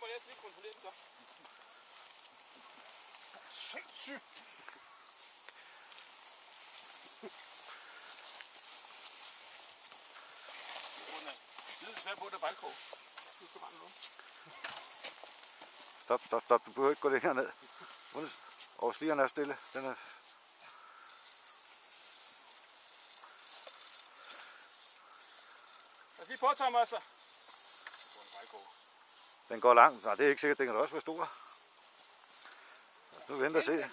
må jeg lige kontrollere den så. Sindssygt. Det er svært på, der fejlkrog. Du skal bare nu. Stop. Du behøver ikke gå længere ned. Og stigen er stille. Den er... Lad os lige på, Thomas. Den går langt. Nej, det er ikke sikkert. Den kan da også være stor. Nu venter og se.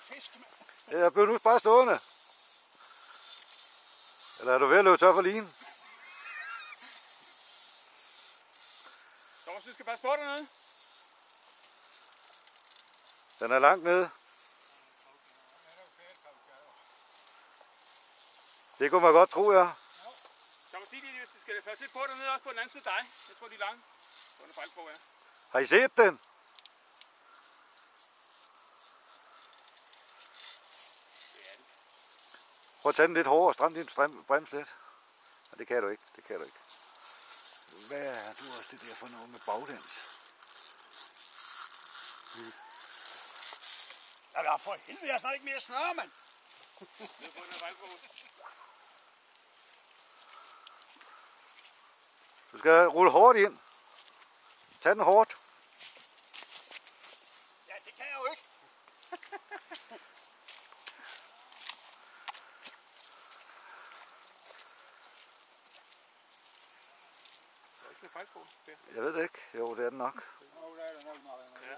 Ja, bliver nu bare stående. Eller er du ved at løbe tør for linen? Thomas, du skal passe på dernede. Den er langt nede. Det kunne man godt tro, ja. Thomas, de skal passe lidt på dernede, også på den anden side af dig. Jeg tror, de er lange. Det er en fejlkrog, ja. Har I set den? Prøv at tage den lidt hårdere og stramme din brems lidt. Nej, det kan du ikke. Det kan du ikke. Hvad er du også det der for noget med bagdans? Ja, for helvede, jeg har snart ikke mere snøre, mand. Det er på den her fejlkrog. Du skal rulle hårdt ind. Tag den hårdt. Ja, det kan jeg jo ikke. Det er ikke en fejlkrog. Jeg ved det ikke. Jo, det er den nok. Jo, det er det nok, Marianne. Ja.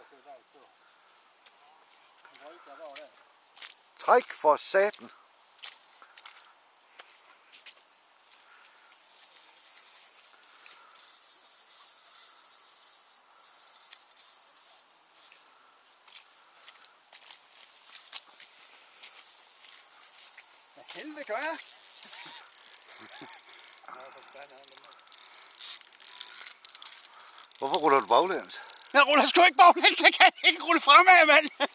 Træk for saten. Hvad helvede gør jeg? Hvorfor ruller du baglæns? Jeg ruller sgu ikke baglæns, jeg kan ikke rulle fremad, mand. Det er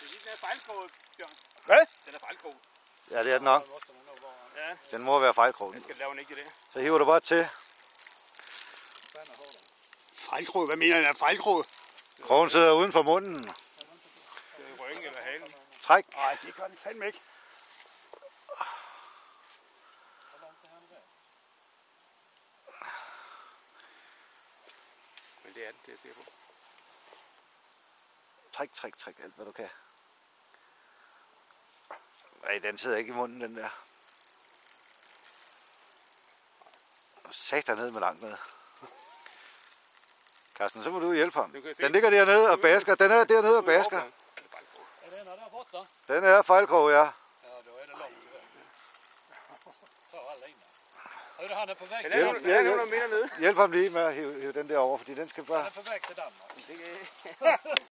lige den her fejlkrog, Bjørn. Hvad? Den er fejlkrog. Ja, det er den nok. Ja. Den må være fejlkrogen. Den skal lave ikke det. Så hiver du bare til. Fejlkrog? Hvad mener jeg er fejlkrog? Krogen sidder uden for munden. Det er ryggen eller halen. Træk. Nej, det gør den fandme ikke. Men det er den, det er jeg sikker på. Træk alt hvad du kan. Nej, den sidder ikke i munden, den der. Sæt dig ned med langt med. Carsten, så må du hjælpe ham. Den ligger dernede og basker. Den er dernede og basker. Er den der borte? Den er fejlkrog, ja. Ja, det var det langt. Så var det en. Og det har han på væk. Men der er nogen mere nede. Hjælp ham lige med at hive den der over, fordi den skal bare... Han er på væk til Danmark.